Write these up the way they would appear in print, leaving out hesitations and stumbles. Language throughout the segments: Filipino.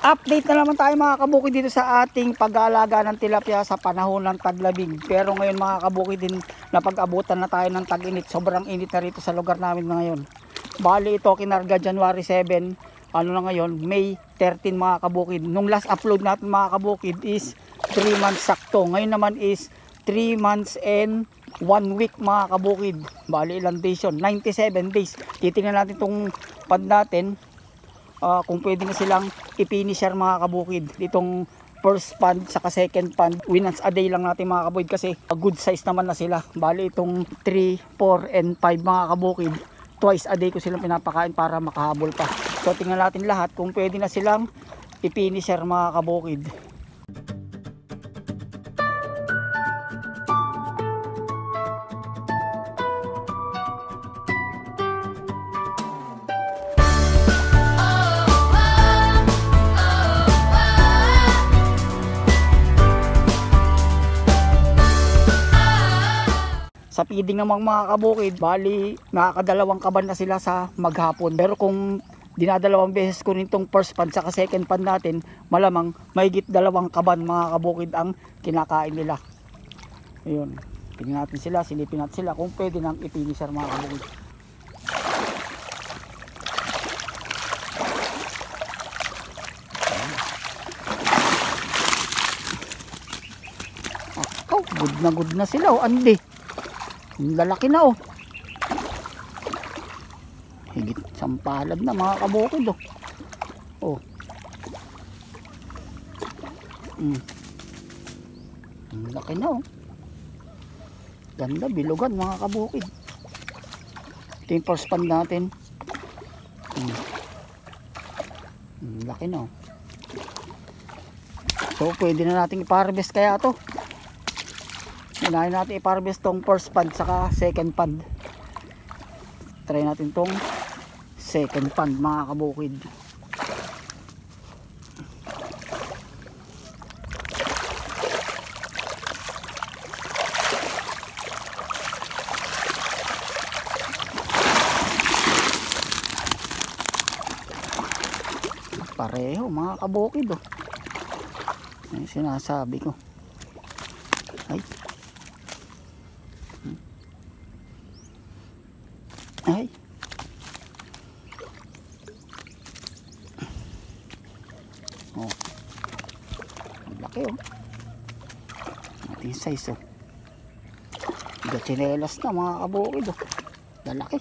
Update na naman tayo mga kabukid dito sa ating pag-aalaga ng tilapia sa panahon ng taglamig. Pero ngayon mga kabukid din napag-abutan na tayo ng tag-init. Sobrang init na rito sa lugar namin ngayon. Bali ito kinarga January 7. Ano na ngayon? May 13 mga kabukid. Nung last upload natin mga kabukid is 3 months sakto. Ngayon naman is 3 months and 1 week mga kabukid. Bali ilang days yun? 97 days. Titingnan natin itong pad natin. Kung pwede na silang i-finisher mga kabukid. Itong first pond saka second pond, once a day lang natin mga kabukid kasi good size naman na sila. Bali itong 3, 4 and 5 mga kabukid, twice a day ko silang pinapakain para makahabol pa. So tingnan natin lahat kung pwede na silang i-finisher mga kabukid. Sa feeding ng mga kabukid, bali nakakadalawang kaban na sila sa maghapon. Pero kung dinadalawang beses ko nitong first pan sa second pan natin, malamang mahigit 2 kaban mga kabukid ang kinakain nila. Ayun, tingnan natin sila, silipin natin sila kung pwede nang i-finisher mga kabukid. Good na sila andi. Lalaki na higit sampalad na mga kabukid laki na ganda, bilugan mga kabukid. Ito yung first pan natin. Laki na so pwede na natin ipa-harvest kaya to. Unahin natin i-harvest tong first pond saka second pond. Try natin tong second pond mga kabukid. Pareho mga kabukid yung sinasabi ko. Ay ang laki ating size hindi chinelas na mga kabukid lalaki.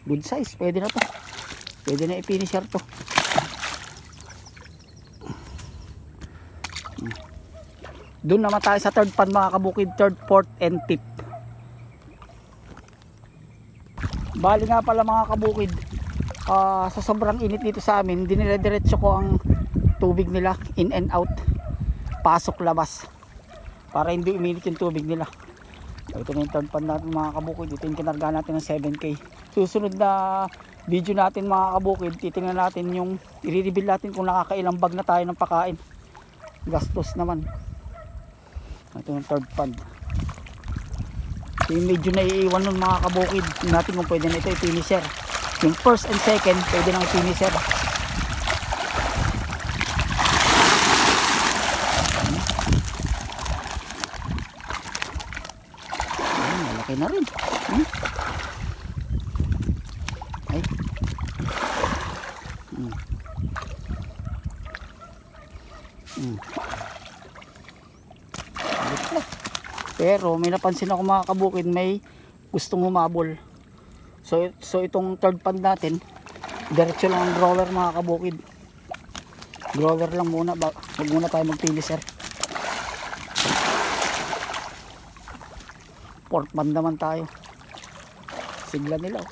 Good size, pwede na to, pwede na i-finisher to. Doon naman tayo sa third pan mga kabukid, third, fourth and fifth. Bali nga pala mga kabukid, sa sobrang init dito sa amin, dinire-diretso ko ang tubig nila in and out, pasok labas, para hindi uminit yung tubig nila. Ito na yung third pan natin mga kabukid. Ito yung kinarga natin ng 7K. Susunod na video natin mga kabukid, titingnan natin yung i-reveal natin kung nakakailang bag na tayo ng pakain. Gastos naman. Ito yung third pond. Ito yung medyo naiiwan nun mga kabukid. Tingnan natin kung pwede na ito i-finisher. Yung first and second pwede nang i-finisher. Malaki na rin. Ay. Pero may napansin ako mga kabukid, may gustong humabol. So itong third pond natin, diretso lang ang grower mga kabukid. Grower lang muna, wag muna tayo mag-finisher. Fourth pond naman tayo. Sigla nila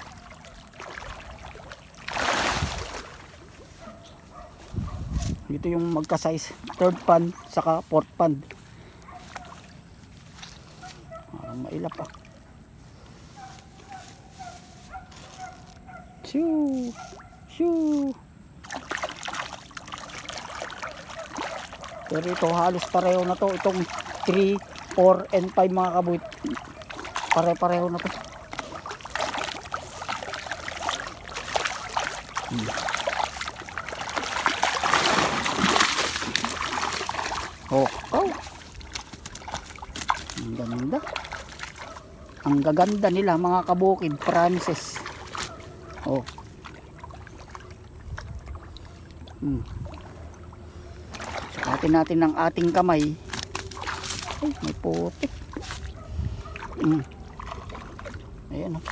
Dito yung magka-size, third pond saka fourth pond. Mailap shoo. Pero ito halos pareho na to, itong 3, 4 and 5 mga kabukid, pare-pareho na to. Oh, oh. Ang ganda. Ang gaganda nila mga kabukid, promises. Oh. Sakatin natin ng ating kamay. Ay, may putik. Ayan oh.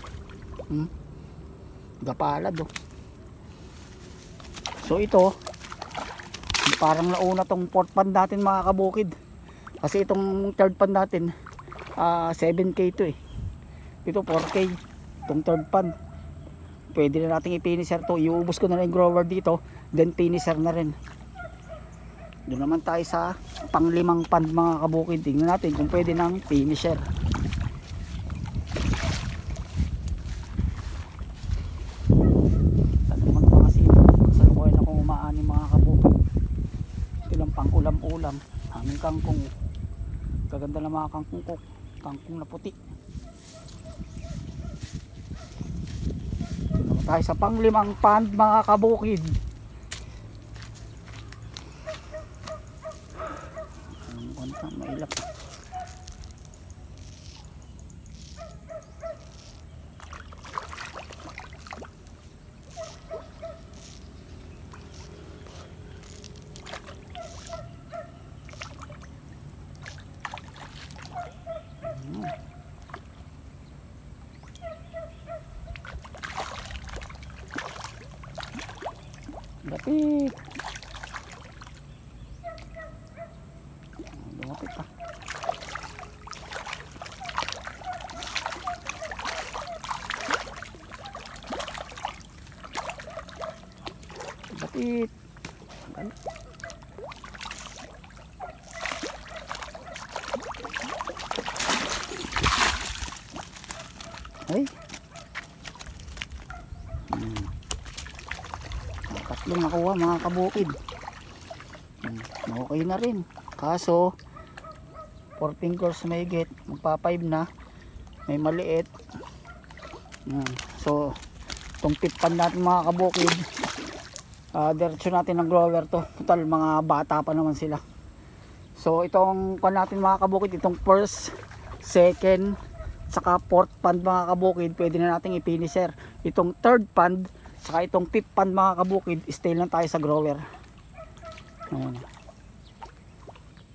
Gapalad oh. So ito, parang nauna tong fourth pan natin mga kabukid. Kasi itong third pan natin 7K to eh. Ito 4K. Itong third pan. Pwede na natin i-finisher to. Iubos ko na lang yung grower dito. Then finisher na rin. Doon naman tayo sa panglimang pan mga kabukid. Tingnan natin kung pwede ng finisher. Tanungan pa kasi ito. Salukuyan akong umaani mga kabukid. Ito lang pang ulam-ulam. Aming kangkong. Gaganda na mga kangkong ko. Kangkong na puti. Ito naman tayo sa panglimang pan mga kabukid. Mailap. Lapit. Lumapit pa. Lapit. Ay. Tatlong nakuha mga kabukid. Okay na rin. Kaso 4 fingers may get, magpa 5 na, may maliit. So itong pipan natin mga kabukid, diretso natin ng grower to. Total mga bata pa naman sila. So itong pan natin mga kabukid, itong first, second, saka fourth pan mga kabukid, pwede na natin i-finisher. Itong third pan saka itong fifth pan mga kabukid, stay lang tayo sa grower.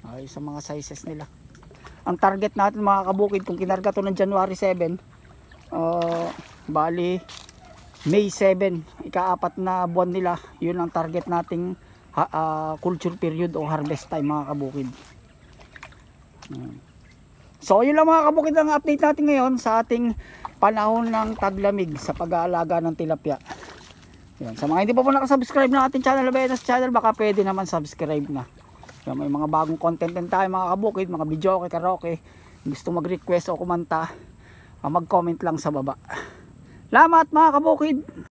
Ay, sa mga sizes nila. Ang target natin mga kabukid, kung kinarga to ng January 7, bali May 7, ika-4 na buwan nila, yun ang target nating culture period o harvest time mga kabukid. So yun lang mga kabukid ang update natin ngayon sa ating panahon ng taglamig sa pag-aalaga ng tilapia. Yan. Sa mga hindi pa po nakasubscribe ng ating channel, Abenas Channel, baka pwede naman subscribe na. Yan, may mga bagong content din tayo mga kabukid, mga video okay, karaoke. Gusto mag-request o kumanta, mag-comment lang sa baba. Salamat mga kabukid!